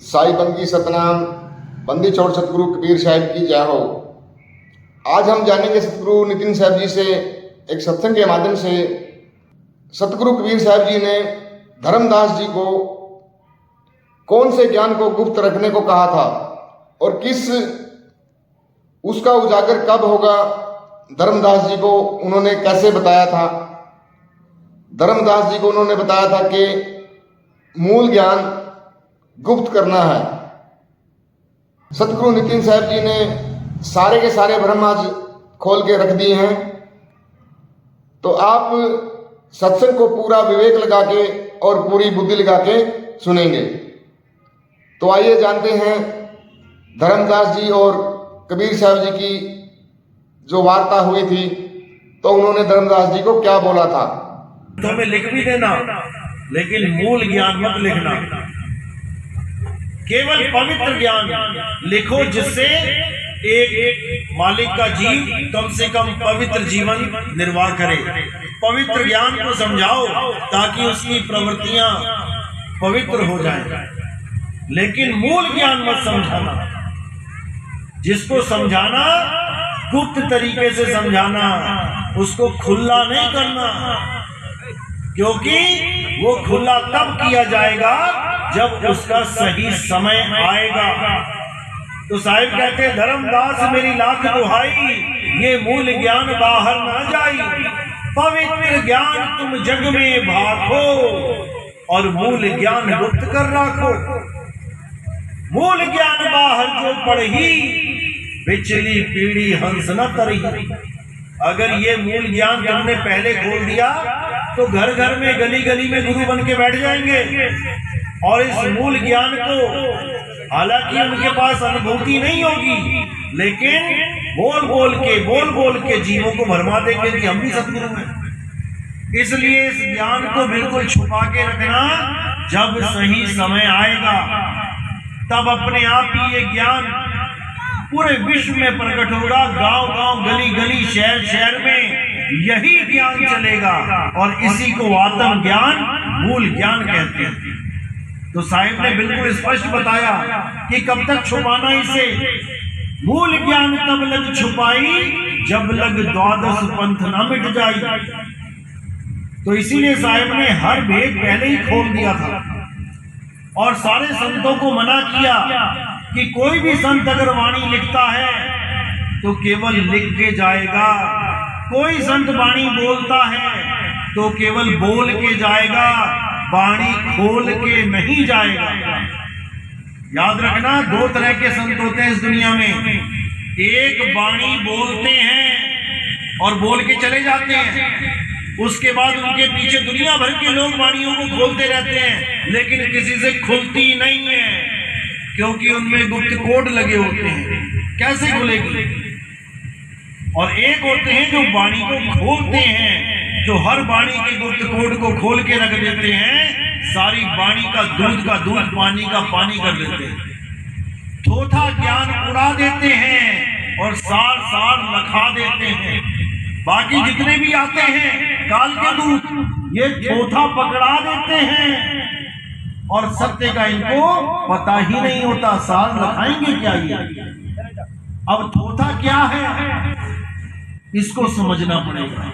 साई बंदी सतनाम बंदी छोड़ सतगुरु कबीर साहिब की जय हो। आज हम जानेंगे सतगुरु नितिन साहब जी से एक सत्संग के माध्यम से सतगुरु कबीर साहब जी ने धर्मदास जी को कौन से ज्ञान को गुप्त रखने को कहा था और किस उसका उजागर कब होगा, धर्मदास जी को उन्होंने कैसे बताया था। धर्मदास जी को उन्होंने बताया था कि मूल ज्ञान गुप्त करना है। सतगुरु नितिन साहब जी ने सारे के सारे ब्रह्म आज खोल के रख दिए हैं, तो आप सत्संग को पूरा विवेक लगा के और पूरी बुद्धि लगा के सुनेंगे। तो आइए जानते हैं धर्मदास जी और कबीर साहब जी की जो वार्ता हुई थी, तो उन्होंने धर्मदास जी को क्या बोला था। तो मैं लिख भी देना, लेकिन मूल ज्ञान मत लिखना, केवल पवित्र ज्ञान लिखो जिससे एक मालिक का जीव कम से कम पवित्र जीवन निर्वाह करे। पवित्र ज्ञान को समझाओ ताकि उसकी प्रवृत्तियां पवित्र हो जाएं, लेकिन मूल ज्ञान मत समझाना। जिसको समझाना गुप्त तरीके से समझाना, उसको खुला नहीं करना, क्योंकि वो खुला तब किया जाएगा जब उसका सही समय आएगा। तो साहिब कहते हैं, धर्मदास मेरी लाख दुहाई, ये मूल ज्ञान बाहर ना जाई। पवित्र ज्ञान तुम जग में भाखो और मूल ज्ञान गुप्त कर राखो। मूल ज्ञान बाहर जो पढ़ी, पिछली पीढ़ी हंस न तरही। अगर ये मूल ज्ञान तुमने पहले खोल दिया तो घर घर में गली गली में गुरु बन के बैठ जाएंगे, और इस मूल ज्ञान को हालांकि उनके पास अनुभूति नहीं होगी, लेकिन बोल बोल के जीवों को भरमा देंगे कि हम भी सतगुरु हैं। इसलिए इस ज्ञान को बिल्कुल छुपा के रखना, जब सही समय आएगा तब अपने आप ही ये ज्ञान पूरे विश्व में प्रकट होगा। गांव गांव गली गली शहर शहर में यही ज्ञान चलेगा, और इसी को आत्म ज्ञान मूल ज्ञान कहते हैं। तो साहिब ने बिल्कुल स्पष्ट बताया कि कब तक छुपाना इसे। मूल ज्ञान तब लग छुपाई जब लग द्वादश पंथ न मिट जाई। तो इसीलिए साहिब ने हर भेद पहले ही खोल दिया था, और सारे संतों को मना किया कि कोई भी संत अगर वाणी लिखता है तो केवल लिख के जाएगा, कोई संत वाणी बोलता है तो केवल बोल के जाएगा, वाणी खोल के नहीं जाएगा। याद रखना, दो तरह के संत होते हैं इस दुनिया में। एक वाणी बोलते हैं और बोल के चले जाते हैं, उसके बाद उनके पीछे दुनिया भर के लोग वाणियों को खोलते रहते हैं, लेकिन किसी से खुलती नहीं है, क्योंकि उनमें गुप्त कोड लगे होते हैं, कैसे खुलेगी। और एक होते हैं जो वाणी को खोलते हैं, जो हर वाणी के गुप्त कोड को खोल के रख देते हैं, सारी वाणी का दूध पानी का पानी कर देते हैं, थोथा ज्ञान उड़ा देते हैं और सार सार लखा देते हैं। बाकी जितने भी आते हैं काल के दूत, ये थोथा पकड़ा देते हैं और सत्य का इनको पता ही नहीं होता, सार लखाएंगे क्या ये। अब थोथा क्या है इसको समझना पड़ेगा।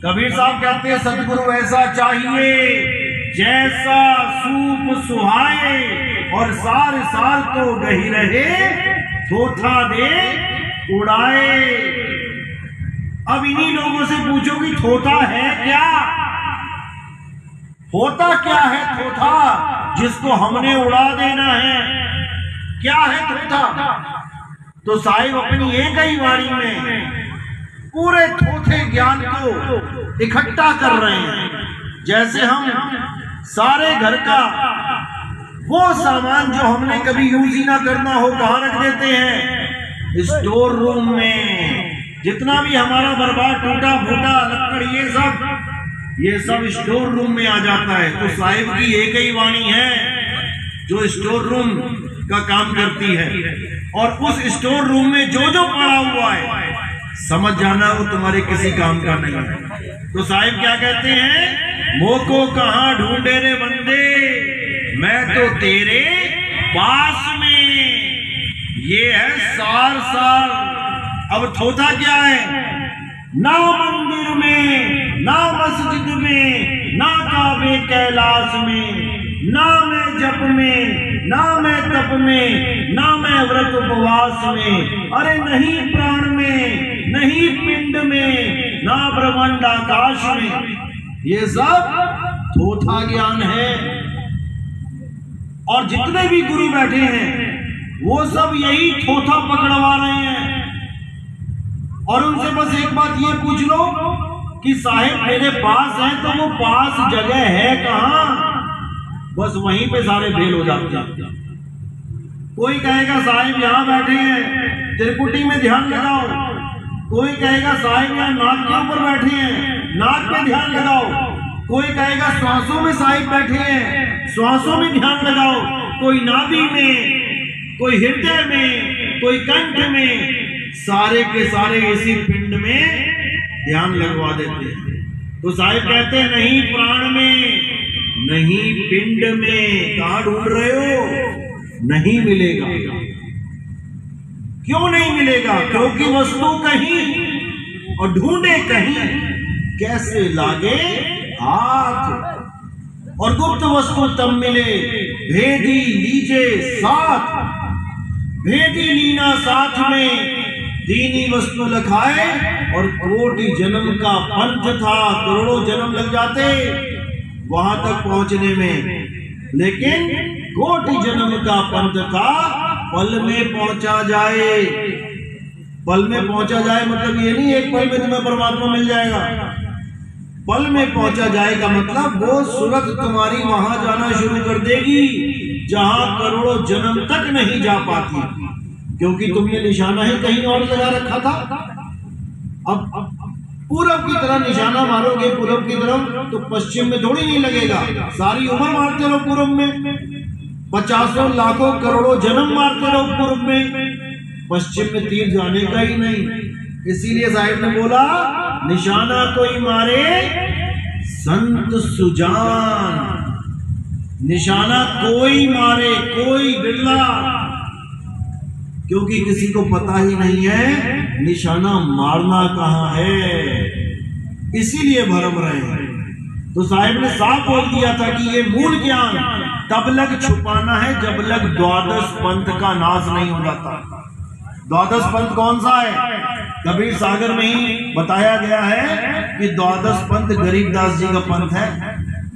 कबीर साहब कहते हैं, सतगुरु ऐसा चाहिए जैसा सूप सुहाए, और सार सार तो गही रहे, थोथा दे उड़ाए। अब इन्हीं लोगों से पूछो कि थोथा है क्या, होता क्या है थोथा जिसको हमने उड़ा देना है, क्या है थोथा। तो साहिब अपनी एक ही वाणी में पूरे थोथे ज्ञान को इकट्ठा कर रहे हैं। जैसे हम सारे घर का वो सामान जो हमने कभी यूज ही ना करना हो, कहाँ रख देते हैं, स्टोर रूम में। जितना भी हमारा बर्बाद टूटा फूटा लक्कड़ ये सब स्टोर रूम में आ जाता है। तो साहिब की एक ही वाणी है जो स्टोर रूम का काम करती है, और उस स्टोर रूम में जो जो पड़ा हुआ है समझ जाना वो तुम्हारे किसी काम का नहीं है। तो साहिब क्या कहते हैं, मोको कहाँ ढूंढे रे बंदे, मैं तो तेरे बास में। ये है सार सार। अब थोथा क्या है? ना मंदिर में, ना मस्जिद में, ना काबे कैलाश में, ना मैं जप में, ना मैं तप में, ना मैं व्रत उपवास में, अरे नहीं प्राण में, नहीं पिंड में, ना ब्रह्मांड आकाश में। ये सब थोथा ज्ञान है। और जितने भी गुरु बैठे हैं वो सब यही थोथा पकड़वा रहे हैं। और उनसे बस एक बात ये पूछ लो कि साहिब मेरे पास है, तो वो पास जगह है कहां? बस वहीं पे सारे फेल हो जाते हैं। कोई कहेगा साहिब यहां बैठे हैं, त्रिकुटी में ध्यान लगाओ। कोई कहेगा साहिब यहां नाक के ऊपर बैठे हैं, नाक पे ध्यान लगाओ। कोई कहेगा श्वासों में साहिब बैठे हैं, श्वासों में ध्यान लगाओ। कोई नाभि में, कोई हृदय में, कोई कंठ में, सारे के सारे इसी पिंड में ध्यान लगवा देते हैं। तो साहिब कहते हैं नहीं प्राण में, नहीं पिंड में। कहां ढूंढ रहे हो? नहीं मिलेगा। क्यों नहीं मिलेगा? क्योंकि वस्तु कहीं और ढूंढे कहीं, कैसे लागे हाथ। और गुप्त वस्तु तब मिले, भेदी लीजे साथ। भेदी लीना साथ में, दीनी वस्तु लखाए। और कोटि जन्म का पंथ था, करोड़ों जन्म लग जाते वहां तक पहुंचने में, लेकिन कोटि जन्म का पंथ था, पल में पहुंचा जाए। पल में पहुंचा जाए मतलब ये नहीं एक पल में तुम्हें परमात्मा मिल जाएगा। पल में पहुंचा जाएगा मतलब वो सूरत तुम्हारी वहां जाना शुरू कर देगी जहां करोड़ों जन्म तक नहीं जा पाती, क्योंकि तुमने निशाना ही कहीं और लगा रखा था। अब पूरब की तरह निशाना मारोगे पूरब की तरफ, तो पश्चिम में थोड़ी नहीं लगेगा। सारी उम्र मारते रहो पूरब में, 50 लाखों करोड़ों जन्म मारते रहो पूरब में, पश्चिम में तीर जाने का ही नहीं। इसीलिए साहिब ने बोला निशाना कोई मारे संत सुजान। निशाना कोई मारे, कोई बिरला, क्योंकि किसी को पता ही नहीं है निशाना मारना कहां है, इसीलिए भरम रहे हैं। तो साहिब ने साफ बोल दिया था कि ये मूल ज्ञान तब लग छुपाना है जब लग द्वादश पंथ का नाश नहीं हो जाता। द्वादश पंथ कौन सा है? कबीर सागर में ही बताया गया है कि द्वादश पंथ गरीबदास जी का पंथ है।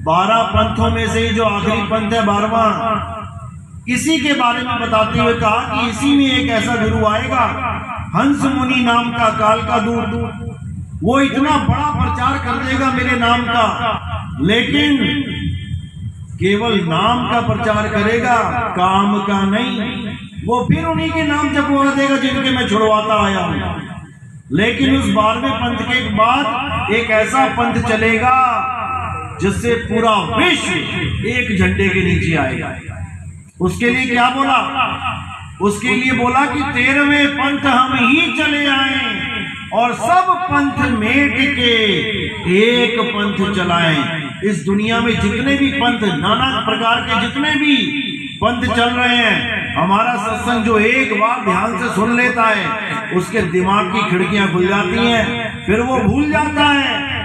12 पंथों में से जो आखिरी पंथ है 12वां, इसी के बारे में बताते हुए कहा कि इसी में एक ऐसा गुरु आएगा, हंस मुनि नाम का, काल का दूत। वो इतना बड़ा प्रचार कर देगा मेरे नाम का, लेकिन केवल नाम का प्रचार करेगा, काम का नहीं। वो फिर उन्हीं के नाम जपवा देगा जिनके मैं छुड़वाता आया हूं। लेकिन उस 12वें पंथ के बाद एक ऐसा पंथ चलेगा जिससे पूरा विश्व एक झंडे के नीचे आएगा। उसके लिए क्या बोला? उसके लिए बोला कि 13वें पंथ हम ही चले आए और सब पंथ मेट के एक पंथ चलाएं। इस दुनिया में जितने भी पंथ, नाना प्रकार के जितने भी पंथ चल रहे हैं, हमारा सत्संग जो एक बार ध्यान से सुन लेता है उसके दिमाग की खिड़कियां खुल जाती हैं। फिर वो भूल जाता है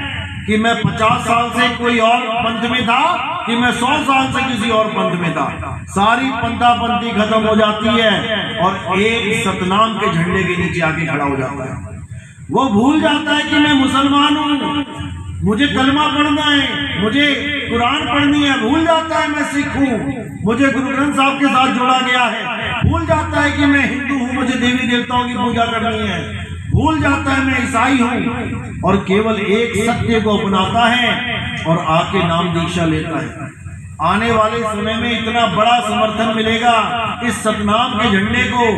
कि मैं 50 साल से कोई और पंथ में था, कि मैं 100 साल से किसी और पंथ में था। सारी पंथापंथी खत्म हो जाती है और एक सतनाम के झंडे के नीचे आके खड़ा हो जाता है। वो भूल जाता है कि मैं मुसलमान हूँ, मुझे कलमा पढ़ना है, मुझे कुरान पढ़नी है। भूल जाता है मैं सिख हूँ, मुझे गुरु ग्रंथ साहब के साथ जोड़ा गया है। भूल जाता है कि मैं हिंदू हूँ, मुझे देवी देवताओं की पूजा करनी है। भूल जाता है मैं ईसाई हूँ और केवल एक सत्य को अपनाता है और आके नाम दीक्षा लेता है। आने वाले समय में इतना बड़ा समर्थन मिलेगा इस सतनाम के झंडे को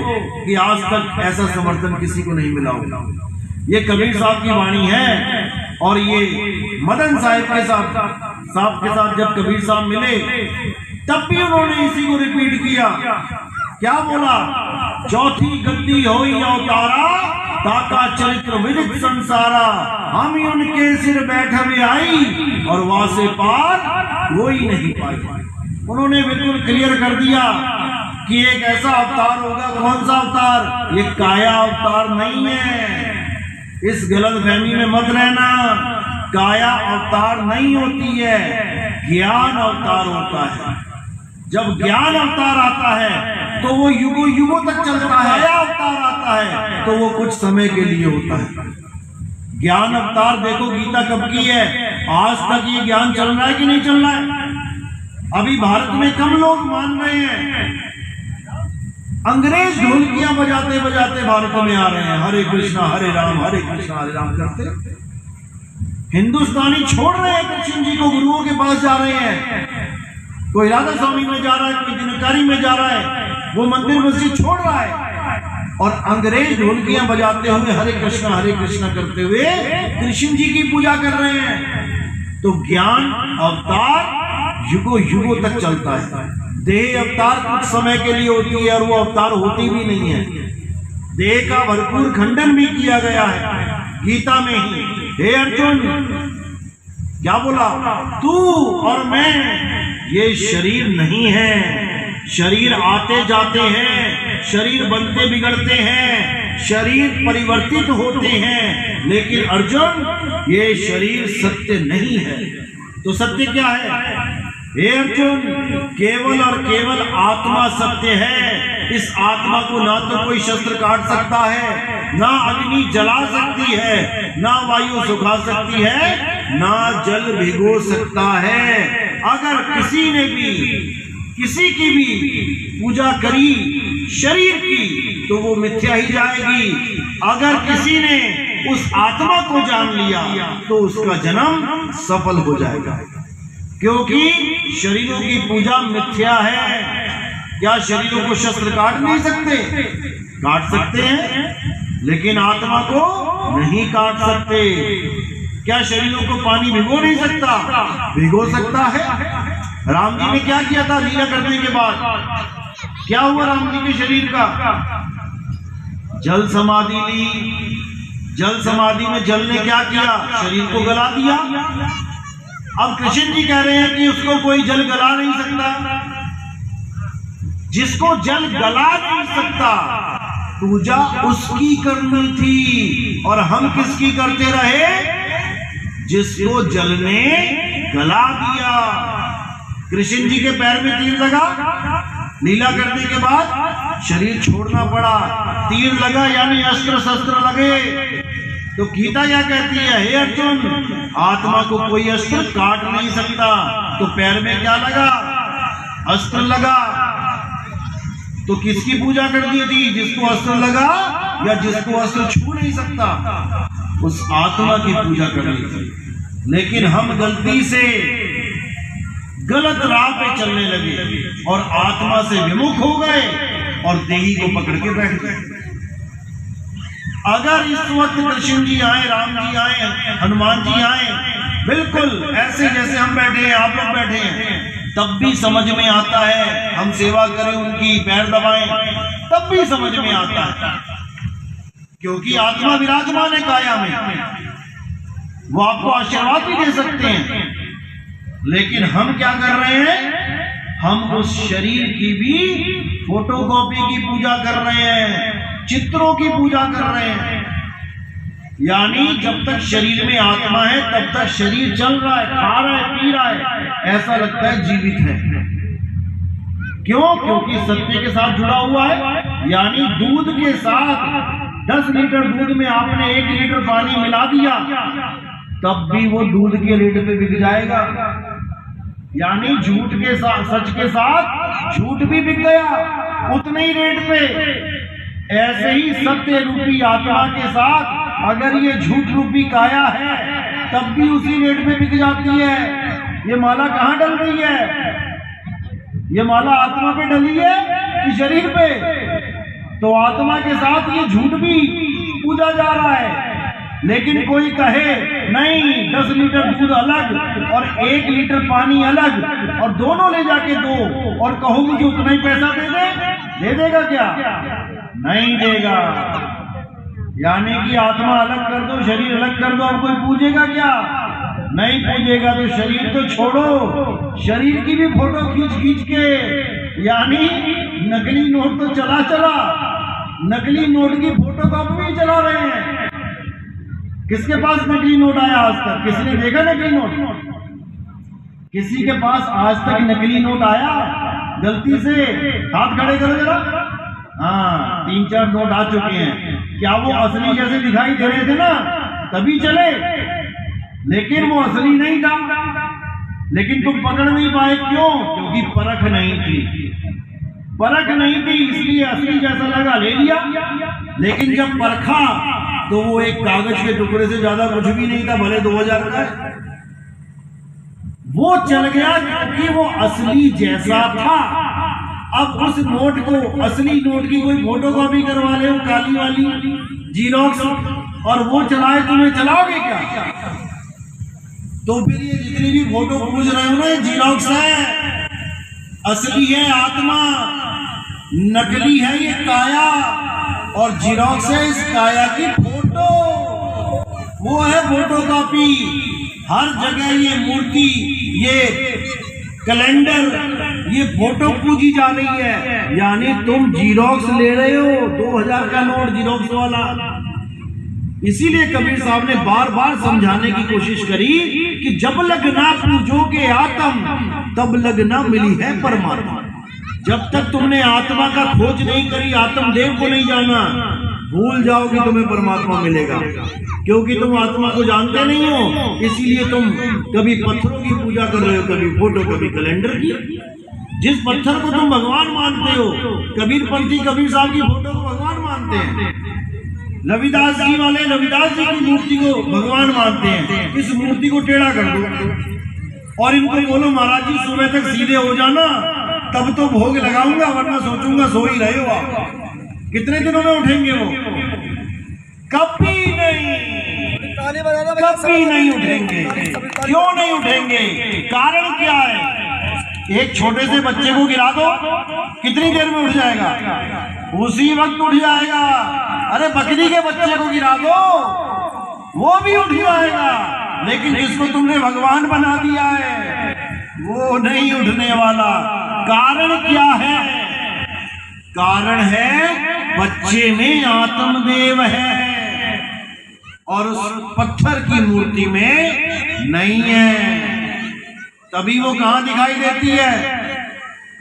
कि आज तक ऐसा समर्थन किसी को नहीं मिला होगा। ये कबीर साहब की वाणी है। और ये मदन साहिब के साथ जब कबीर साहब मिले तब भी उन्होंने इसी को रिपीट किया। क्या बोला? चौथी गद्दी होई अवतारा, ताका चरित्र विदित संसारा, हम ही उनके सिर बैठ में आई और वासे पार कोई नहीं पाई। उन्होंने बिल्कुल क्लियर कर दिया कि एक ऐसा अवतार होगा। कौन सा अवतार? ये काया अवतार नहीं है, इस गलतफहमी में मत रहना। काया अवतार नहीं होती है, ज्ञान अवतार होता है। जब ज्ञान अवतार आता है तो वो युगों युगों तक चलता है। काया अवतार आता है तो वो कुछ समय के लिए होता है। ज्ञान अवतार देखो गीता कब की है? आज तक ये ज्ञान चल रहा है कि नहीं चल रहा है? अभी भारत में कम लोग मान रहे हैं। अंग्रेज ढोलकियां बजाते बजाते भारत में आ रहे हैं, हरे कृष्णा हरे राम करते। हिंदुस्तानी छोड़ रहे हैं कृष्ण जी को, गुरुओं के पास जा रहे हैं। कोई राधा स्वामी में जा रहा है, कोई दिनकारी में जा रहा है, वो मंदिर मस्जिद छोड़ रहा है और अंग्रेज ढोलकियां बजाते हुए हरे कृष्णा करते हुए कृष्ण जी की पूजा कर रहे हैं। तो ज्ञान अवतार युगों युगों तक चलता है। देह अवतार कुछ समय के लिए होती है और वो अवतार होती भी नहीं है। देह का भरपूर खंडन भी किया गया है गीता में ही। हे अर्जुन, क्या बोला? तू और मैं ये शरीर नहीं है। शरीर आते जाते हैं, शरीर बनते बिगड़ते हैं, शरीर परिवर्तित होते हैं, लेकिन अर्जुन ये शरीर सत्य नहीं है। तो सत्य क्या है? हे अर्जुन, केवल और केवल आत्मा सत्य है। इस आत्मा को ना तो कोई शस्त्र काट सकता है, ना अग्नि जला सकती है, ना वायु सुखा सकती है, ना जल भिगो सकता है। अगर किसी ने भी किसी की भी पूजा करी शरीर की तो वो मिथ्या ही जाएगी। अगर किसी ने उस आत्मा को जान लिया तो उसका जन्म सफल हो जाएगा, क्योंकि शरीरों की पूजा मिथ्या है। क्या शरीरों को शस्त्र काट नहीं सकते? काट सकते हैं, लेकिन आत्मा को नहीं काट सकते। क्या शरीरों को पानी भिगो नहीं सकता? भिगो सकता है। राम जी ने क्या किया था लीला करने के बाद? क्या हुआ राम जी के शरीर का? जल समाधि ली। जल समाधि में जल ने क्या किया? शरीर को गला दिया। अब कृष्ण जी कह रहे हैं कि उसको कोई जल गला नहीं सकता। जिसको जल गला नहीं सकता पूजा उसकी करनी थी, और हम किसकी करते रहे? जिसको जल ने गला दिया। कृष्ण जी के पैर में तीर लगा, लीला करने के बाद शरीर छोड़ना पड़ा। तीर लगा यानी अस्त्र शस्त्र लगे। तो गीता क्या कहती है? हे अर्जुन, आत्मा को कोई अस्त्र काट नहीं सकता। तो पैर में क्या लगा? अस्त्र लगा। तो किसकी पूजा कर दी थी? जिसको अस्त्र लगा या जिसको अस्त्र छू नहीं सकता, उस आत्मा की पूजा करनी थी। लेकिन हम गलती से गलत राह पे चलने लगे और आत्मा से विमुख हो गए और देही को पकड़ के बैठ गए। अगर इस वक्त कृष्ण जी आए, राम जी आए, हनुमान जी आए, बिल्कुल ऐसे जैसे हम बैठे हैं, आप लोग बैठे हैं, तब भी समझ में आता है। हम सेवा करें उनकी, पैर दबाएं, तब भी समझ में आता है, क्योंकि आत्मा विराजमान है काया में। वो आपको आशीर्वाद भी दे सकते हैं। लेकिन हम क्या कर रहे हैं? हम उस शरीर की भी फोटोकॉपी की पूजा कर रहे हैं, चित्रों की पूजा कर रहे हैं। यानी जब तक शरीर में आत्मा है तब तक शरीर चल रहा है, खा रहा है, पी रहा है, ऐसा लगता है जीवित है। क्यों? क्योंकि सत्य के साथ जुड़ा हुआ है। यानी दूध के साथ 10 लीटर दूध में आपने 1 लीटर पानी मिला दिया, तब भी वो दूध के रेट पे बिक जाएगा। यानी झूठ के साथ सच के साथ झूठ भी बिक गया उतने ही रेट पे। ऐसे ही सत्य रूपी आत्मा के साथ अगर ये झूठ रूपी काया है तब भी उसी रेट पे बिक जाती है। ये माला कहाँ डल रही है? ये माला आत्मा पे डली है कि शरीर पे? तो आत्मा के साथ ये झूठ भी पूजा जा रहा है। लेकिन कोई कहे नहीं, 10 लीटर दूध अलग और 1 लीटर पानी अलग, और दोनों ले जाके दो और कहो मुझे उतना ही पैसा दे देगा क्या? नहीं देगा। यानी कि आत्मा अलग कर दो, शरीर अलग कर दो, और कोई पूजेगा क्या? नहीं पूजेगा। तो शरीर तो छोड़ो, शरीर की भी फोटो खींच खींच के यानी नकली नोट तो चला चला, नकली नोट की फोटोकॉपी भी चला रहे हैं। किसके पास नकली नोट आया आज तक? किसी ने देखा नकली नोट? किसी के पास आज तक नकली नोट आया? गलती से हाथ खड़े करो जरा। हाँ, 3-4 नोट आ चुके हैं। क्या वो असली जैसे दिखाई दे रहे थे ना तभी चले? लेकिन वो असली नहीं था। लेकिन तुम पकड़ नहीं पाए, क्यों? क्योंकि परख नहीं थी। परख नहीं थी इसलिए असली जैसा लगा, ले लिया। लेकिन जब परखा तो वो एक कागज के टुकड़े से ज्यादा कुछ भी नहीं था, भले 2000 का है। वो चल गया क्योंकि वो असली जैसा था। अब उस नोट को, असली नोट की कोई फोटोकॉपी करवा ले, काली वाली जीरोक्स, और वो चलाए, तुम्हें चलाओगे क्या? तो फिर ये जितनी भी फोटो पूछ रहे हो ना, ये जीरोक्स है। असली है आत्मा, नकली है ये काया, और जीरोक्स है इस काया की फोटो। वो है फोटोकॉपी। हर जगह ये मूर्ति, ये कैलेंडर, ये फोटो पूजी जा रही है। यानी तुम जीरोक्स ले रहे हो, 2000 का नोट जीरोक्स वाला। इसीलिए कबीर साहब ने बार बार समझाने की कोशिश करी कि जब लग ना पूजोगे आत्म, तब लग ना मिली है परमात्मा। जब तक तुमने आत्मा का खोज नहीं करी, आत्मदेव को नहीं जाना, भूल जाओगे तुम्हें परमात्मा मिलेगा। क्योंकि तुम आत्मा को जानते नहीं हो, इसीलिए तुम कभी पत्थरों की पूजा कर रहे हो, कभी फोटो, कभी कैलेंडर की। जिस पत्थर को तुम भगवान मानते हो, कबीर पंथी कबीर साहब की फोटो को भगवान मानते हैं। रविदास जी वाले रविदास जी की मूर्ति को भगवान मानते हैं। इस मूर्ति को टेढ़ा कर दो और इनको बोलो महाराज जी सुबह तक सीधे हो जाना, तब तो भोग लगाऊंगा, वरना सोचूंगा सो ही रहे हो आप। कितने दिनों में उठेंगे वो? कभी नहीं, कभी नहीं उठेंगे। क्यों नहीं उठेंगे? कारण क्या है? एक छोटे से बच्चे को गिरा दो, कितनी देर में उठ जाएगा? उसी वक्त उठ जाएगा। अरे बकरी के बच्चे को गिरा दो, वो भी उठ जाएगा। लेकिन जिसको तुमने भगवान बना दिया है, वो नहीं उठने वाला। कारण क्या है? कारण है बच्चे में आत्मदेव है और उस पत्थर की मूर्ति में नहीं है। तभी वो कहां दिखाई देती है?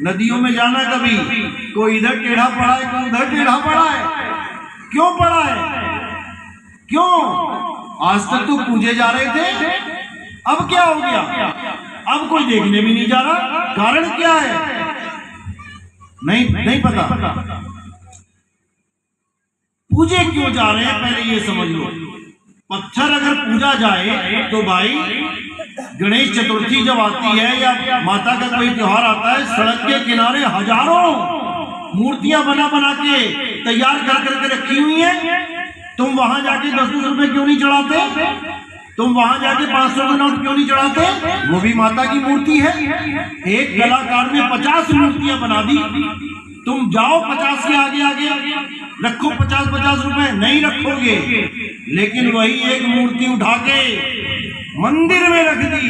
नदियों में जाना, कभी कोई इधर टेढ़ा पड़ा है, कोई उधर टेढ़ा पड़ा है। क्यों पड़ा है? क्यों? आज तक तो पूजे जा रहे थे, अब क्या हो गया? अब कोई देखने भी नहीं जा रहा। कारण क्या है? नहीं पता। पूजे क्यों जा रहे हैं, पहले ये समझ लो। पत्थर अगर पूजा जाए तो भाई, गणेश चतुर्थी जब आती है या माता का कोई त्योहार आता है, सड़क के किनारे हजारों मूर्तियां बना के तैयार कर रखी हुई है। तुम वहां जाके 10-10 रुपए क्यों नहीं चढ़ाते? तुम वहां जाके 500 का नोट क्यों नहीं चढ़ाते? वो भी माता की मूर्ति है। एक कलाकार ने 50 मूर्तियां बना दी। तुम जाओ 50 के आगे रखो 50-50 रुपए, नहीं रखोगे। लेकिन वही एक मूर्ति उठा के मंदिर में रख दी।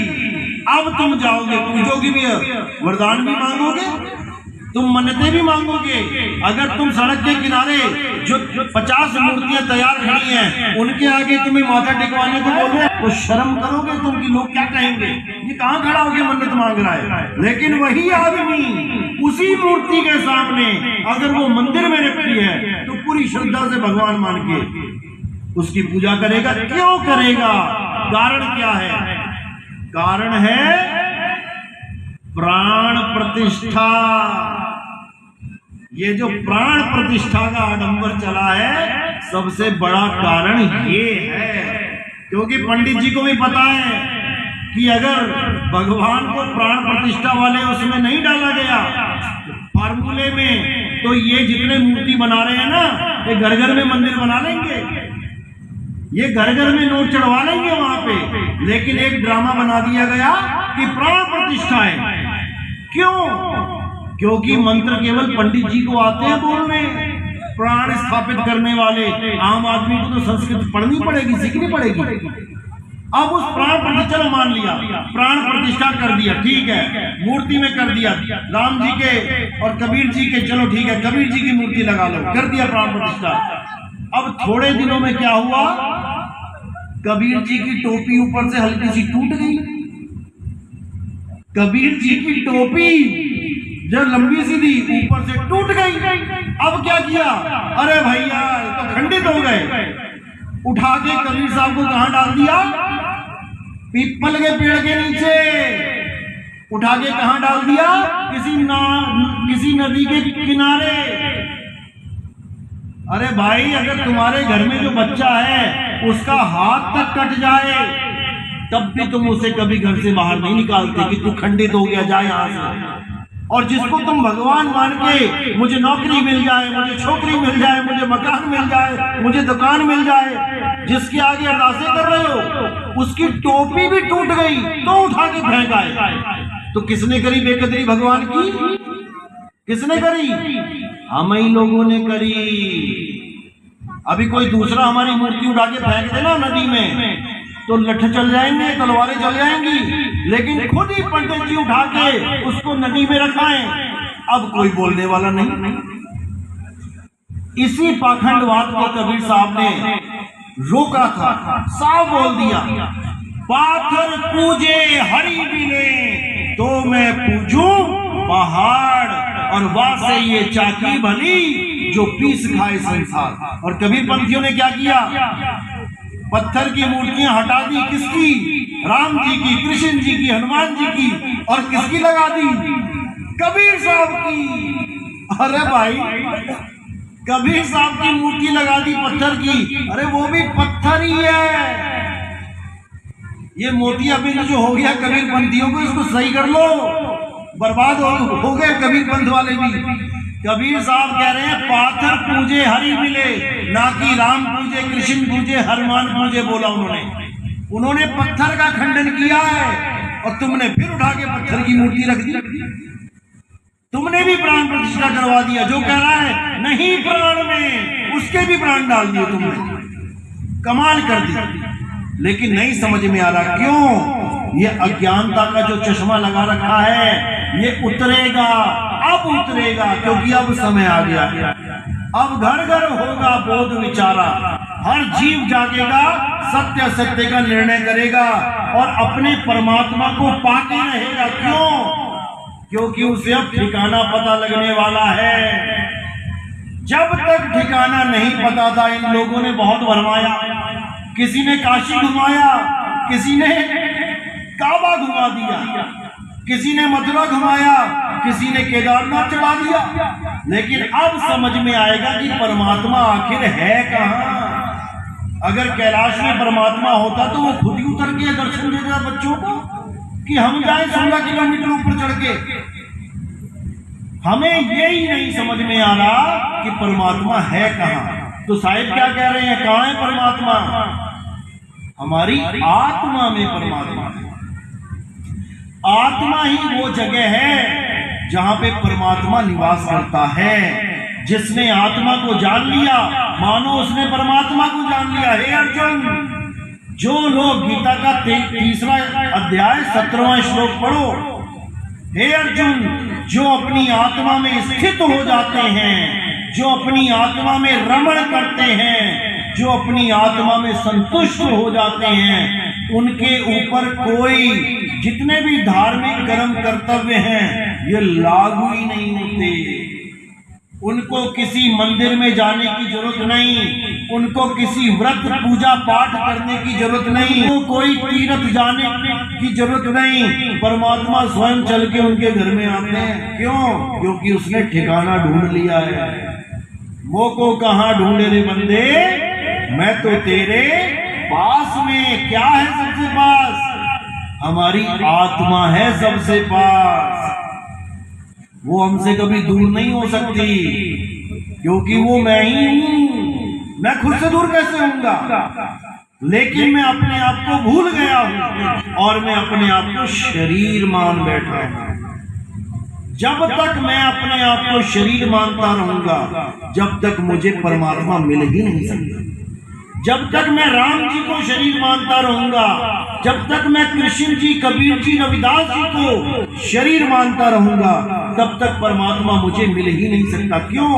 अब तुम जाओगे, पूजोगे भी, वरदान भी मांगोगे, तुम मन्नतें भी मांगोगे। अगर तुम सड़क के किनारे जो 50 मूर्तियां तैयार खड़ी हैं, उनके आगे तुम्हें माथा टिकवाने को बोलो तो शर्म करोगे तुम कि लोग क्या कहेंगे, ये कहाँ खड़ा होकर मन्नत मांग रहा है। लेकिन वही आदमी उसी मूर्ति के सामने अगर वो मंदिर में रखती है तो पूरी श्रद्धा से भगवान मान के उसकी पूजा करेगा। क्यों करेगा? कारण क्या है? कारण है प्राण प्रतिष्ठा। ये जो प्राण प्रतिष्ठा का आडंबर चला है, सबसे बड़ा कारण ये है। क्योंकि पंडित जी को भी पता है कि अगर भगवान को प्राण प्रतिष्ठा वाले उसमें नहीं डाला गया फार्मूले में, तो ये जितने मूर्ति बना रहे हैं ना, ये घर घर में मंदिर बना लेंगे, ये घर घर में नोट चढ़वा लेंगे वहां पे। लेकिन एक ड्रामा बना दिया गया कि प्राण प्रतिष्ठा है। क्यों? क्योंकि मंत्र केवल पंडित जी को आते हैं बोलने, प्राण स्थापित करने वाले आम आदमी को तो संस्कृत पढ़नी पड़ेगी, सीखनी पड़ेगी। अब उस प्राण प्रतिष्ठा चलो मान लिया, प्राण प्रतिष्ठा कर दिया, ठीक है, मूर्ति में कर दिया, राम जी के और कबीर जी के, चलो ठीक है, कबीर जी की मूर्ति लगा लो, कर दिया प्राण प्रतिष्ठा। अब थोड़े दिनों में क्या हुआ, कबीर जी की टोपी ऊपर से हल्की सी टूट गई। कबीर जी की टोपी जो लंबी सी थी ऊपर से टूट गई। अब क्या किया, अरे भैया तो खंडित हो गए, उठा के कबीर साहब को कहां डाल दिया, पीपल के पेड़ के नीचे उठा के कहां डाल दिया, किसी नदी के किनारे। अरे भाई अगर तुम्हारे घर में जो बच्चा है उसका हाथ तक कट जाए तब भी तुम उसे कभी घर से बाहर नहीं निकालते कि तू खंडित हो गया, जा यहां से। और जिसको तुम भगवान मान के मुझे नौकरी मिल जाए, मुझे छोकरी मिल जाए, मुझे मकान मिल जाए, मुझे दुकान मिल जाए, जिसके आगे अरदासें कर रहे हो उसकी टोपी भी टूट गई तो उठा के फेंक आए। तो किसने करी बेकदरी भगवान की, किसने करी, हम ही लोगों ने करी। अभी कोई दूसरा हमारी मूर्ति उठा के फेंक देना नदी में तो लठ चल जाएंगे, तलवारें चल जाएंगी, लेकिन खुद ही पंडित जी उठा के उसको नदी में रखाएं, अब कोई बोलने वाला नहीं। इसी पाखंडवाद को कबीर साहब ने रोका था, साफ बोल दिया, पाथर पूजे हरि बिने तो मैं पूजूं पहाड़, और वासे ये चाकी भली जो पीस खाए संसार। और कबीर पंथियों ने क्या किया, पत्थर की मूर्तियां हटा दी, किसकी, राम जी की, कृष्ण जी की, हनुमान जी की, और किसकी लगा दी, कबीर साहब की। अरे भाई कबीर साहब की मूर्ति लगा दी पत्थर की, अरे वो भी पत्थर ही है। ये मोतियाबिंद जो हो गया कबीर पंथियों को, इसको सही कर लो, बर्बाद हो गए कबीर पंथ वाले भी। कबीर साहब कह रहे हैं पाथर पूजे हरि मिले, ना कि राम पूजे, कृष्ण पूजे, हनुमान पूजे बोला उन्होंने पत्थर का खंडन किया है और तुमने फिर उठा के पत्थर की मूर्ति रख दी। तुमने भी प्राण प्रतिष्ठा करवा दिया, जो कह रहा है नहीं प्राण में उसके भी प्राण डाल दिए तुमने, कमाल कर दिया। लेकिन नहीं समझ में आ रहा क्यों, ये अज्ञानता का जो चश्मा लगा रखा है ये उतरेगा, अब उतरेगा, क्योंकि अब समय आ गया। अब घर घर होगा बोध विचारा, हर जीव जागेगा, सत्य सत्य का निर्णय करेगा और अपने परमात्मा को पाके रहेगा। क्यों, क्योंकि उसे अब ठिकाना पता लगने वाला है। जब तक ठिकाना नहीं पता था इन लोगों ने बहुत भरमाया, किसी ने काशी घुमाया, किसी ने काबा घुमा दिया, किसी ने मथुरा घुमाया, किसी ने केदारनाथ चढ़ा दिया। लेकिन अब समझ में आएगा कि परमात्मा आखिर है कहाँ। अगर कैलाश में परमात्मा होता तो वो खुद ही उतर के दर्शन देगा बच्चों को, कि हम जाए 16 किलोमीटर ऊपर चढ़ के। हमें यही नहीं समझ में आ रहा कि परमात्मा है कहाँ। तो साहिब क्या कह रहे हैं, कहाँ है परमात्मा, हमारी आत्मा में परमात्मा है। आत्मा ही वो जगह है जहां पे परमात्मा निवास करता है। जिसने आत्मा को जान लिया मानो उसने परमात्मा को जान लिया। हे अर्जुन, जो लोग गीता का 3रा अध्याय 17वां श्लोक पढ़ो, हे अर्जुन, जो अपनी आत्मा में स्थित हो जाते हैं, जो अपनी आत्मा में रमण करते हैं, जो अपनी आत्मा में संतुष्ट हो जाते हैं, उनके ऊपर कोई जितने भी धार्मिक कर्म कर्तव्य हैं ये लागू ही नहीं होते। उनको किसी मंदिर में जाने की जरूरत नहीं, उनको किसी व्रत पूजा पाठ करने की जरूरत नहीं, उनको कोई तीर्थ जाने की जरूरत नहीं। परमात्मा स्वयं चल के उनके घर में आते हैं। क्यों? क्योंकि उसने ठिकाना ढूंढ लिया है। वो को कहाँ ढूंढे रे बंदे, मैं तो तेरे पास में। क्या है सबसे पास? हमारी आत्मा है सबसे पास। वो हमसे कभी दूर नहीं हो सकती, क्योंकि वो मैं ही हूं। मैं खुद से दूर कैसे होऊंगा? लेकिन मैं अपने आप को भूल गया हूं और मैं अपने आप को शरीर मान बैठा हूं। जब तक मैं अपने आप को शरीर मानता रहूंगा, जब तक मुझे परमात्मा मिल ही नहीं सकता। जब तक मैं राम जी को शरीर मानता रहूंगा, जब तक मैं कृष्ण जी, कबीर जी, रविदास जी को शरीर मानता रहूंगा, तब तक परमात्मा मुझे मिल ही नहीं सकता। क्यों?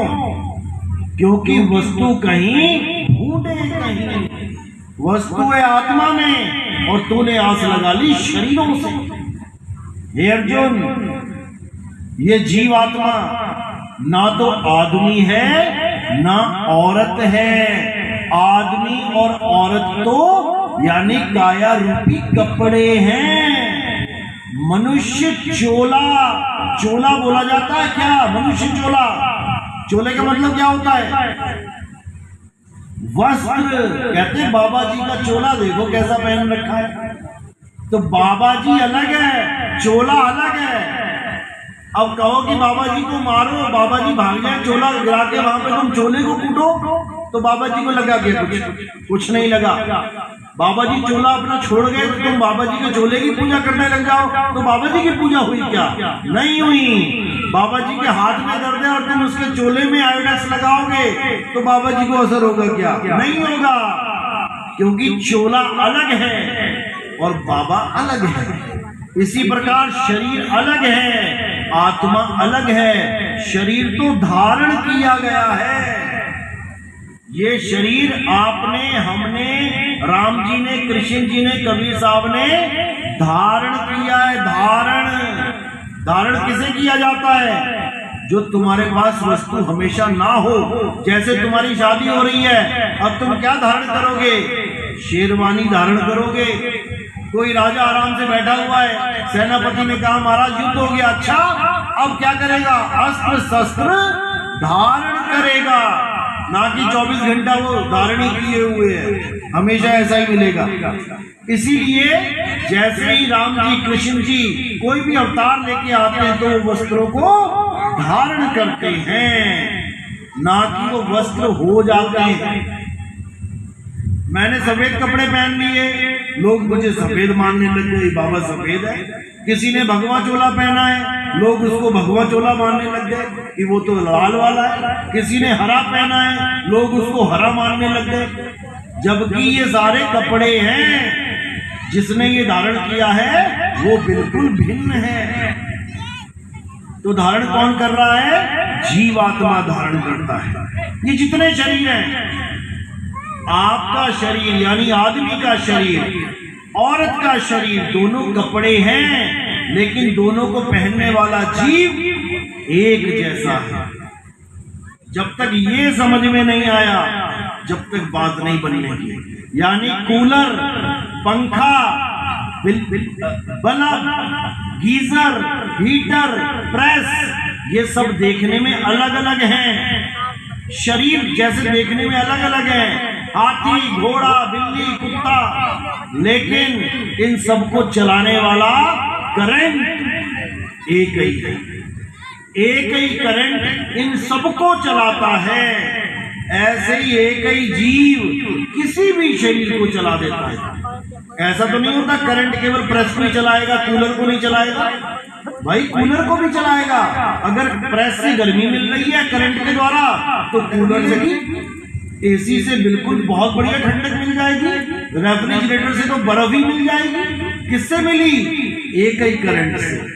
क्योंकि वस्तु कहीं ढूंढे कहीं, वस्तु है आत्मा में और तूने आस लगा ली शरीरों से। हे अर्जुन, ये जीवात्मा ना तो आदमी है ना औरत है। आदमी और औरत तो यानी काया रूपी कपड़े हैं। मनुष्य चोला, चोला बोला जाता है क्या? मनुष्य चोला, चोले का मतलब क्या होता है? वस्त्र। कहते हैं बाबा जी का चोला देखो कैसा पहन रखा है। तो बाबा जी अलग है, चोला अलग है। अब कहो कि बाबा जी को मारो, बाबा जी भाग जाए, चोला गिरा के वहां पे तुम चोले को कूटो, तो बाबा जी को लगा क्या? कुछ नहीं लगा। बाबा जी चोला अपना छोड़ गए तो तुम बाबा जी के चोले की पूजा करने लग जाओ, तो बाबा जी की पूजा हुई क्या? नहीं हुई। बाबा जी के हाथ में दर्द है और तुम उसके चोले में आयोडेक्स लगाओगे तो बाबा जी को असर होगा क्या? नहीं होगा, क्योंकि चोला अलग है और बाबा अलग है। इसी प्रकार शरीर अलग है, आत्मा अलग है। शरीर तो धारण किया गया है। ये शरीर आपने, हमने, राम जी ने, कृष्ण जी ने, कबीर साहब ने धारण किया है। धारण, धारण किसे किया जाता है? जो तुम्हारे पास वस्तु हमेशा ना हो। जैसे तुम्हारी शादी हो रही है, अब तुम क्या धारण करोगे? शेरवानी धारण करोगे। कोई राजा आराम से बैठा हुआ है, सेनापति ने कहा महाराज युद्ध हो गया, अच्छा अब क्या करेगा? अस्त्र शस्त्र धारण करेगा, ना कि 24 घंटा वो धारण ही किए हुए है। हमेशा ऐसा ही मिलेगा। इसीलिए जैसे ही राम जी, कृष्ण जी कोई भी अवतार लेके आते हैं तो वो वस्त्रों को धारण करते हैं, ना कि वो वस्त्र हो जाते हैं। मैंने सफेद कपड़े पहन लिए, लोग मुझे सफेद मानने लग गए, बाबा सफेद है। किसी ने भगवा चोला पहना है, लोग उसको भगवा चोला मानने लग गए कि वो तो लाल वाला है। किसी ने हरा पहना है, लोग उसको हरा मानने लग गए, जबकि ये सारे कपड़े हैं। जिसने ये धारण किया है वो बिल्कुल भिन्न है। तो धारण कौन कर रहा है? जीवात्मा धारण करता है। ये जितने शरीर हैं, आपका शरीर यानी आदमी का शरीर, औरत का शरीर, दोनों कपड़े हैं, लेकिन दोनों को पहनने वाला जीव एक जैसा है। जब तक ये समझ में नहीं आया, जब तक बात नहीं बनने। यानी कूलर, पंखा, बल्ब, गीजर, हीटर, प्रेस, ये सब देखने में अलग अलग हैं। शरीर जैसे देखने में अलग अलग है, हाथी, घोड़ा, बिल्ली, कुत्ता, लेकिन इन सबको चलाने वाला करंट एक ही है। एक ही करंट इन सबको चलाता है। ऐसे ही एक ही जीव किसी भी शरीर को चला देता है। ऐसा तो नहीं होता करंट केवल प्रेस को ही चलाएगा, कूलर को नहीं चलाएगा। भाई कूलर को भी चलाएगा। अगर प्रेस से गर्मी मिल रही है करंट के द्वारा, तो कूलर से भी, एसी से बिल्कुल बहुत बढ़िया ठंडक मिल जाएगी, रेफ्रिजरेटर से तो बर्फ ही मिल जाएगी। किससे मिली? एक ही करंट से।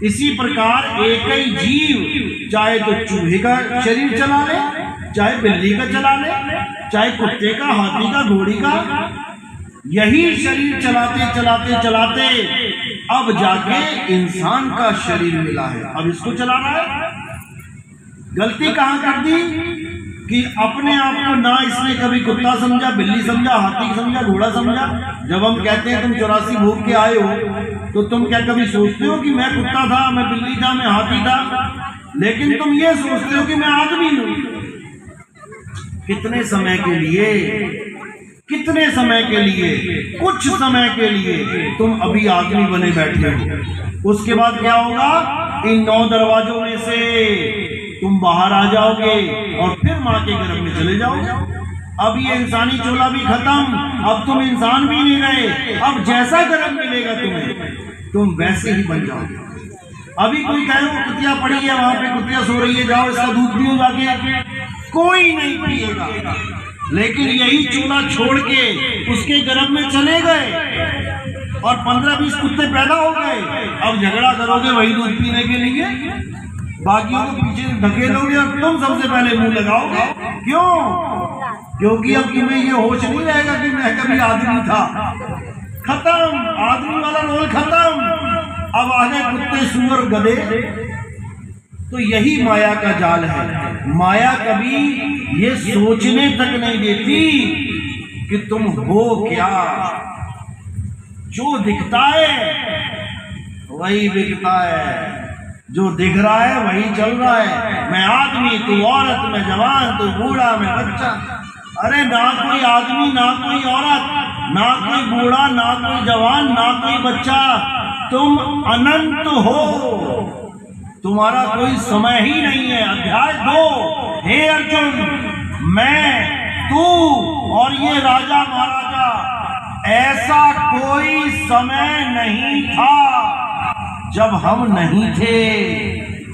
इसी प्रकार एक ही जीव चाहे तो चूहे का शरीर चला ले, चाहे बिल्ली का चला ले, चाहे कुत्ते का, हाथी का, घोड़ी का, यही शरीर चलाते चलाते चलाते अब जाके इंसान का शरीर मिला है। अब इसको चला रहा है। गलती कहाँ कर दी कि अपने आप को ना इसने कभी कुत्ता समझा, बिल्ली समझा, हाथी समझा, घोड़ा समझा। जब हम कहते हैं तुम 84 भोग के आए हो, तो तुम क्या कभी सोचते हो कि मैं कुत्ता था, मैं बिल्ली था, मैं हाथी था? लेकिन तुम ये सोचते हो कि मैं आदमी हूं। कितने समय के लिए? कितने समय के लिए? कुछ समय के लिए तुम अभी आदमी बने बैठे हो। उसके बाद क्या होगा? इन 9 दरवाजों में से तुम बाहर आ जाओगे और फिर माँ के गर्भ में चले जाओगे। अब ये इंसानी चोला भी खत्म, अब तुम इंसान भी नहीं रहे। अब जैसा गर्भ मिलेगा तुम्हें, तुम वैसे ही बन जाओगे। अभी कोई कहे वो कुतिया पड़ी है, वहां पे कुतिया सो रही है, जाओ इसका दूध पियो जाके, कोई नहीं पिएगा। लेकिन यही चूल्हा छोड़ के उसके गर्भ में चले गए और 15-20 कुत्ते पैदा हो गए। अब झगड़ा करोगे वही दूध पीने के लिए, बाकियों को पीछे धकेलोगे और तुम सबसे पहले मुंह लगाओगे। क्यों? क्योंकि अब तुम्हें ये होश नहीं रहेगा कि मैं कभी आदमी था। खत्म, आदमी वाला रोल खत्म। अब आ गए कुत्ते, सुअर, गधे। तो यही माया का जाल है। माया कभी ये सोचने तक नहीं देती कि तुम हो क्या। जो दिखता है वही बिकता है, जो दिख रहा है वही चल रहा है। मैं आदमी, तू औरत, मैं जवान, तू बूढ़ा, मैं बच्चा। अरे ना कोई आदमी, ना कोई औरत, ना कोई बूढ़ा, ना कोई जवान, ना कोई बच्चा। तुम अनंत हो, तुम्हारा कोई समय ही नहीं है। अध्याय 2, हे अर्जुन, मैं, तू और ये राजा महाराजा, ऐसा कोई समय नहीं था जब हम नहीं थे,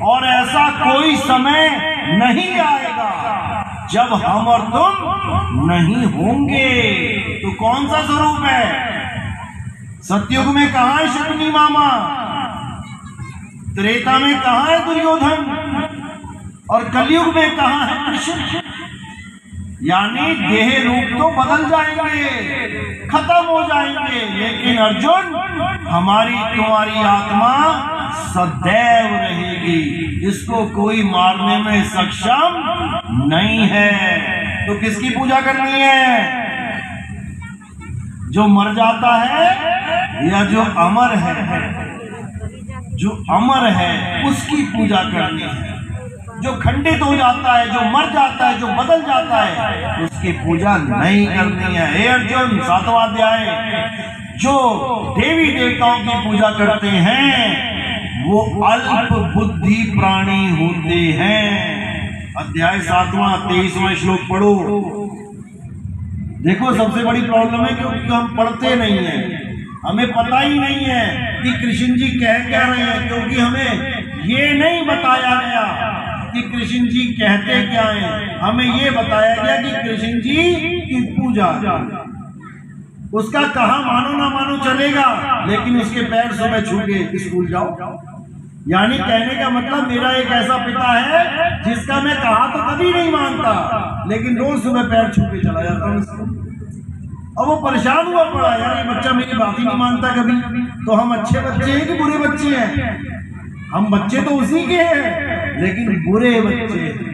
और ऐसा कोई समय नहीं आएगा जब हम और तुम नहीं होंगे। तो कौन सा स्वरूप है? सतयुग में कहाँ है शकुनी मामा? त्रेता में कहाँ है दुर्योधन? और कलयुग में कहाँ है कृष्ण? यानी देह रूप तो बदल जाएंगे, खत्म हो जाएंगे, लेकिन अर्जुन, हमारी तुम्हारी आत्मा सदैव रहेगी। इसको कोई मारने में सक्षम नहीं है। तो किसकी पूजा करनी है? जो मर जाता है या जो अमर है? जो अमर है उसकी पूजा करनी है। जो खंडित हो जाता है, जो मर जाता है, जो बदल जाता है, उसकी पूजा नहीं करनी है। हे अर्जुन, 7वां अध्याय, जो देवी देवताओं की पूजा करते हैं वो अल्प बुद्धि प्राणी होते हैं। अध्याय 7वां 23वां श्लोक पढ़ो। देखो, सबसे बड़ी प्रॉब्लम है क्योंकि हम पढ़ते नहीं हैं, हमें पता ही नहीं है कि कृष्ण जी कह क्या रहे हैं, क्योंकि हमें ये नहीं बताया गया कि कृष्ण जी कहते क्या हैं। हमें ये बताया गया कि कृष्ण जी की पूजा, उसका कहा मानो ना मानो चलेगा, लेकिन उसके पैर सुबह छू के स्कूल जाओ। यानी कहने का मतलब, मेरा एक ऐसा पिता है जिसका मैं कहा तो कभी नहीं मानता, लेकिन रोज सुबह पैर छू के चला जाता हूँ। अब वो परेशान हुआ पड़ा, यार ये बच्चा मेरी बात ही नहीं मानता कभी। तो हम अच्छे बच्चे हैं कि बुरे बच्चे हैं? हम बच्चे तो उसी के हैं, लेकिन बुरे बच्चे हैं।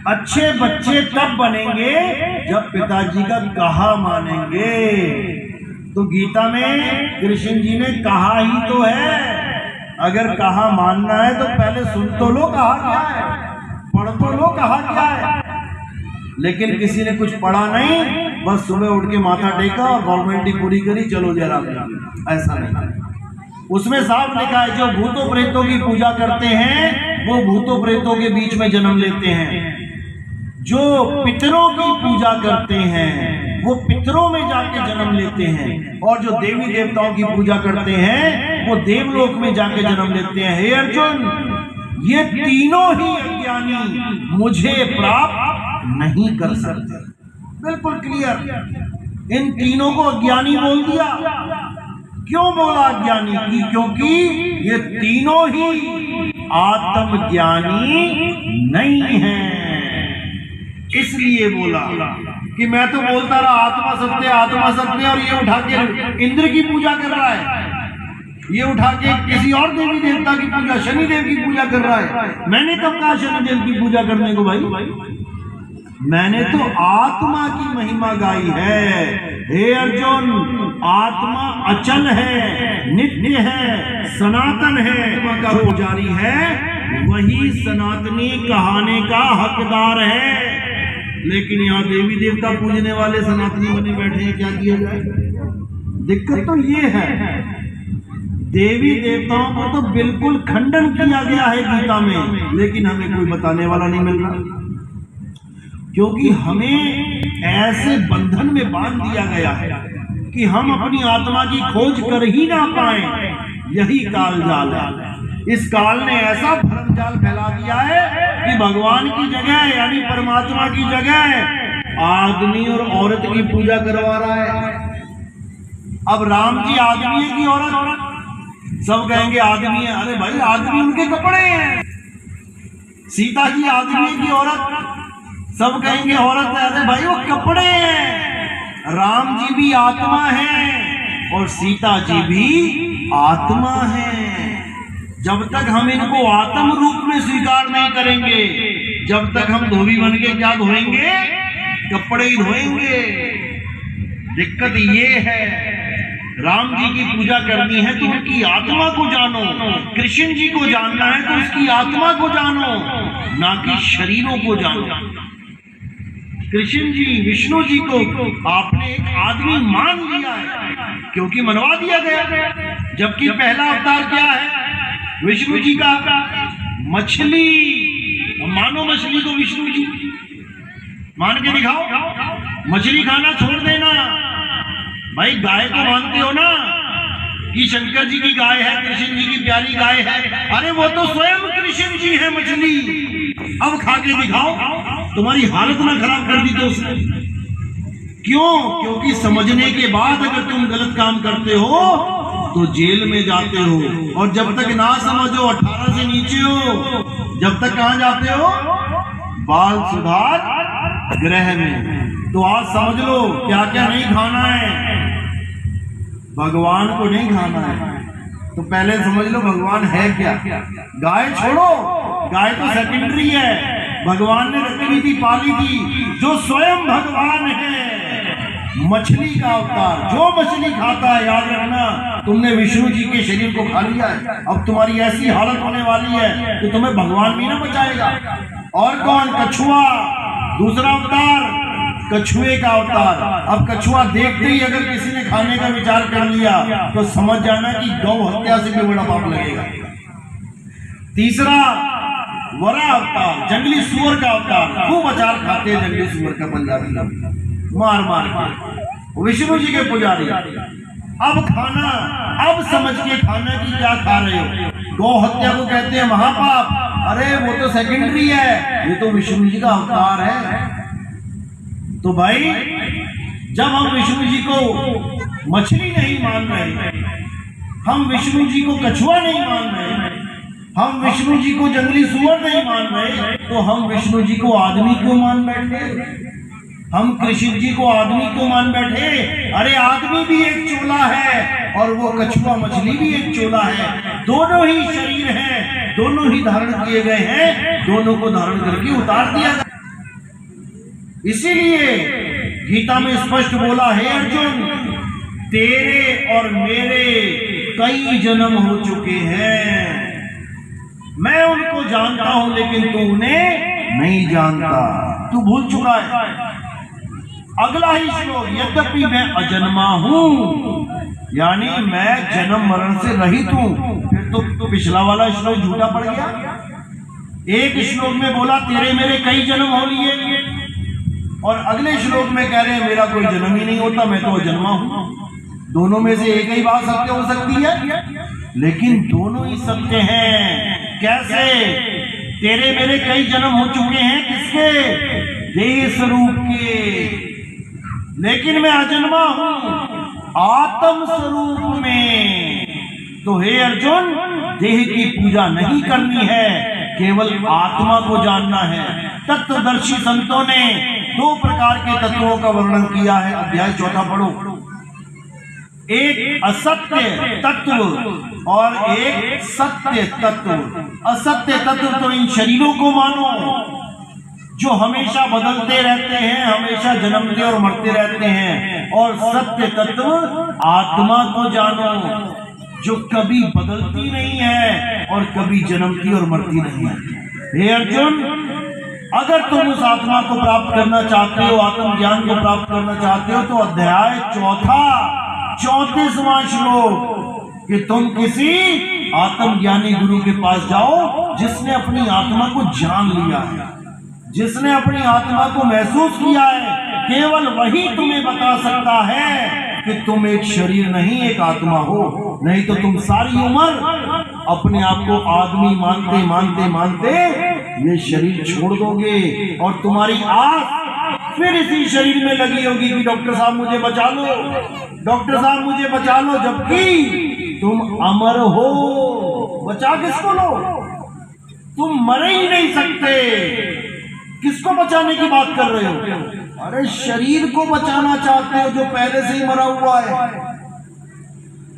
अच्छे बच्चे तब बनेंगे जब पिताजी का कहा मानेंगे। तो गीता में कृष्ण जी ने कहा ही तो है। अगर कहा मानना है तो पहले सुन तो लो कहा क्या है, पढ़ तो लो कहा क्या है। लेकिन किसी ने कुछ पढ़ा नहीं, बस सुबह उठ के माथा टेका और फॉर्मेलिटी पूरी करी, चलो जयराम। ऐसा नहीं। उसमें साफ लिखा है, जो भूतों प्रेतों की पूजा करते हैं वो भूतों प्रेतों के बीच में जन्म लेते हैं। जो पितरों की पूजा करते हैं वो पितरों में जाके जन्म लेते हैं, और जो देवी देवताओं की पूजा करते हैं वो देवलोक में जाके जन्म लेते हैं। हे अर्जुन, ये तीनों ही अज्ञानी मुझे प्राप्त नहीं कर सकते। बिल्कुल क्लियर। इन तीनों को अज्ञानी बोल दिया। क्यों बोला अज्ञानी? क्योंकि ये तीनों ही आत्मज्ञानी नहीं हैं। इसलिए बोला कि मैं तो बोलता रहा आत्मा सत्य, आत्मा सत्य, और ये उठा के इंद्र की पूजा कर रहा है, ये उठा के किसी और देवी देवता की पूजा, शनिदेव की पूजा कर रहा है। मैंने कब कहा शनिदेव की पूजा करने को? भाई मैंने तो आत्मा की महिमा गाई है। हे अर्जुन, आत्मा अचल है, नित्य है, सनातन है। आत्मा का पुजारी है वही सनातनी कहाने का हकदार है। लेकिन यहाँ देवी देवता पूजने वाले सनातनी बने बैठे हैं, क्या किया जाए? दिक्कत तो ये है, देवी देवताओं को तो बिल्कुल खंडन किया गया है गीता में, लेकिन हमें कोई बताने वाला नहीं मिल रहा, क्योंकि हमें ऐसे बंधन में बांध दिया गया है कि हम अपनी आत्मा की खोज कर ही ना पाए। यही काल जाल है। इस काल ने ऐसा भ्रम जाल फैला दिया है कि भगवान की जगह, यानी परमात्मा की जगह आदमी और औरत की पूजा करवा रहा है। अब राम जी आदमी है कि औरत? सब कहेंगे आदमी है। अरे भाई आदमी उनके कपड़े हैं। सीता जी आदमी है कि औरत? सब कहेंगे औरत है। अरे भाई वो कपड़े हैं। राम जी भी आत्मा है और सीता जी भी आत्मा है। जब तक हम इनको आत्म रूप में स्वीकार नहीं करेंगे, जब तक हम धोबी बन के क्या धोएंगे? कपड़े ही धोएंगे। दिक्कत ये है, राम जी की पूजा करनी है तो उनकी आत्मा को जानो। कृष्ण जी को जानना है तो उसकी आत्मा को जानो, ना कि शरीरों को जानो। कृष्ण जी, विष्णु जी को आपने एक आदमी मान लिया है क्योंकि मनवा दिया गया, जबकि पहला अवतार क्या है विष्णु जी का? मछली। मानो मछली को विष्णु जी, मान के दिखाओ। मछली खाना छोड़ देना। भाई गाय को मानते हो ना कि शंकर जी की गाय है, कृष्ण जी की प्यारी गाय है? अरे वो तो स्वयं कृष्ण जी है मछली। अब खा के दिखाओ। तुम्हारी हालत ना खराब कर दी तो उसने। क्यों? क्योंकि समझने के बाद अगर तुम गलत काम करते हो तो जेल में जाते हो, और जब तक ना समझो 18 से नीचे हो, जब तक कहां जाते हो? बाल सुधार गृह में। तो आज समझ लो क्या क्या नहीं खाना है। भगवान को नहीं खाना है तो पहले समझ लो भगवान है क्या। गाय छोड़ो, गाय तो सेकेंडरी है। भगवान ने रखी थी, पाली थी, जो स्वयं भगवान है। मछली का अवतार, जो मछली खाता है, याद रखना तुमने विष्णु जी के शरीर को खा लिया है। अब तुम्हारी ऐसी हालत होने वाली है कि तुम्हें भगवान भी ना बचाएगा। और कौन? कछुआ, दूसरा अवतार, कछुए का अवतार। अब कछुआ देखते ही अगर किसी ने खाने का विचार कर लिया तो समझ जाना कि गौ हत्या से भी बड़ा पाप लगेगा। तीसरा वरा अवतार, जंगली सुअर का अवतार। खूब अचार खाते हैं जंगली सुअर का पंजाबी लोग, मार मार के। विष्णु जी के पुजारी। अब खाना, अब समझ के खाना कि क्या खा रहे हो। गौ हत्या को कहते हैं महापाप। अरे वो तो सेकेंडरी है, ये तो विष्णु जी का अवतार है। तो भाई जब हम विष्णु जी को मछली नहीं मान रहे, हम विष्णु जी को कछुआ नहीं मान रहे, हम विष्णु जी को जंगली सुअर नहीं मान रहे, तो हम विष्णु जी को आदमी क्यों मान बैठे? हम कृष्ण जी को आदमी क्यों मान बैठे? अरे आदमी भी एक चोला है और वो कछुआ मछली भी एक चोला है। दोनों ही शरीर हैं, दोनों ही धारण किए गए हैं, दोनों को धारण करके उतार दिया गया। इसीलिए गीता में स्पष्ट बोला है अर्जुन, तेरे और मेरे कई जन्म हो चुके हैं। मैं उनको जानता हूं लेकिन तू उन्हें नहीं जानता, तू भूल चुका है। अगला ही श्लोक, यद्यपि मैं अजन्मा हूं, यानी मैं जन्म मरण से रहित हूं। फिर तो पिछला वाला श्लोक झूठा पड़ गया। एक श्लोक में बोला तेरे मेरे कई जन्म हो लिए, और अगले श्लोक में कह रहे हैं मेरा कोई जन्म ही नहीं होता, मैं तो अजन्मा हूं। दोनों में से एक ही बात सत्य हो सकती है, लेकिन दोनों ही सत्य हैं। कैसे? तेरे मेरे कई जन्म हो चुके हैं, किसके? देह स्वरूप के, लेकिन मैं अजन्मा हूं आत्म स्वरूप में। तो हे अर्जुन, देह की पूजा नहीं करनी है, केवल आत्मा को जानना है। तत्वदर्शी संतों ने 2 प्रकार के तत्वों का वर्णन किया है। अध्याय 4 पढ़ो। एक असत्य तत्व और एक सत्य तत्व। असत्य तत्व तो इन शरीरों को मानो जो हमेशा बदलते रहते हैं, हमेशा जन्मते और मरते रहते हैं, और सत्य तत्व आत्मा को जानो जो कभी बदलती नहीं है और कभी जन्मती और मरती नहीं है। हे अर्जुन, अगर तुम उस आत्मा को प्राप्त करना चाहते हो, आत्म ज्ञान को प्राप्त करना चाहते हो, तो अध्याय 34वां श्लोक कि तुम किसी आत्मज्ञानी गुरु के पास जाओ जिसने अपनी आत्मा को जान लिया है, जिसने अपनी आत्मा को महसूस किया है। केवल वही तुम्हें बता सकता है कि तुम एक शरीर नहीं एक आत्मा हो, नहीं तो तुम सारी उम्र अपने आप को आदमी मानते मानते मानते ये शरीर छोड़ दोगे और तुम्हारी आस फिर इसी शरीर में लगी होगी कि डॉक्टर साहब मुझे बचा लो, डॉक्टर साहब मुझे बचा लो, जबकि तुम अमर हो। बचा किसको लो? तुम मरे ही नहीं सकते, किसको बचाने की बात कर रहे हो? अरे शरीर को बचाना चाहते हो जो पहले से ही मरा हुआ है।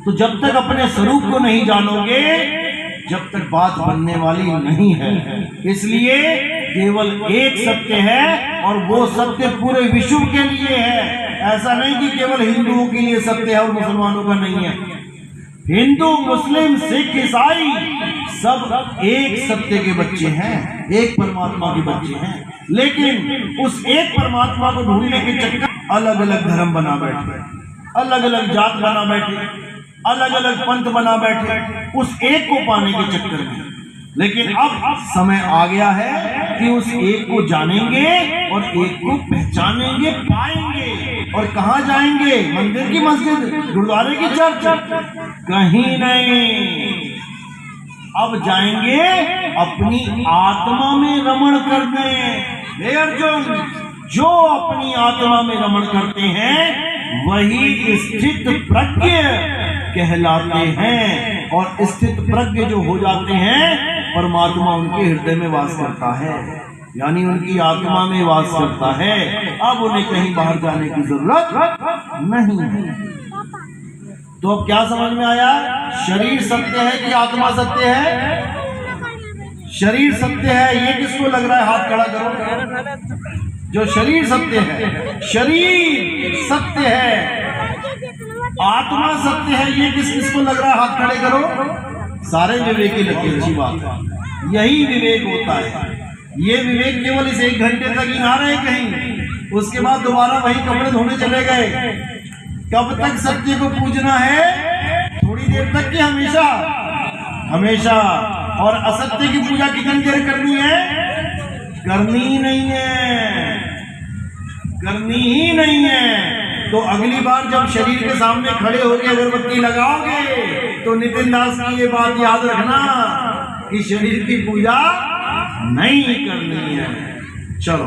तो जब तक अपने स्वरूप को नहीं जानोगे, जब तक बात बनने वाली नहीं है। इसलिए केवल एक सत्य है और वो सत्य पूरे विश्व के लिए है। ऐसा नहीं कि केवल हिंदुओं के लिए सत्य है और मुसलमानों का नहीं है। हिंदू, मुस्लिम, सिख, ईसाई सब एक सत्य के बच्चे हैं, एक परमात्मा के बच्चे हैं। लेकिन उस एक परमात्मा को ढूंढने के चक्कर अलग अलग धर्म बना बैठे, अलग अलग जात बना बैठे, अलग अलग पंथ बना बैठे उस एक को पाने के चक्कर में। लेकिन अब समय आ गया है कि उस एक को जानेंगे और एक को पहचानेंगे, पाएंगे। और कहाँ जाएंगे? मंदिर की मस्जिद, गुरुद्वारे की चर्च? कहीं नहीं। अब जाएंगे अपनी आत्मा में रमण करने। हे अर्जुन, जो अपनी आत्मा में रमण करते हैं वही स्थित प्रज्ञ कहलाते हैं। और स्थित प्रज्ञ जो हो जाते हैं, परमात्मा उनके हृदय में वास करता है, यानी उनकी आत्मा में वास करता है। अब उन्हें कहीं बाहर जाने की जरूरत नहीं है। तो अब क्या समझ में आया? शरीर सत्य है कि आत्मा सत्य है? शरीर सत्य है, ये किसको लग रहा है? हाथ खड़ा करो। जो शरीर सत्य है, शरीर सत्य है, आत्मा सत्य है, ये किसको लग रहा है? हाथ खड़े करो। सारे विवेकी लगे। अच्छी बात है, यही विवेक होता है। ये विवेक केवल इस 1 घंटे तक ही ना रहे कहीं, उसके बाद दोबारा वही कपड़े धोने चले गए। कब तक सत्य को पूजना है? थोड़ी देर तक कि हमेशा? हमेशा। और असत्य की पूजा कितनी देर करनी है? करनी ही नहीं है, करनी ही नहीं है। तो अगली बार जब शरीर के सामने खड़े होकर अगरबत्ती लगाओगे तो नितिन दास की ये बात याद रखना कि शरीर की पूजा नहीं करनी है। चलो।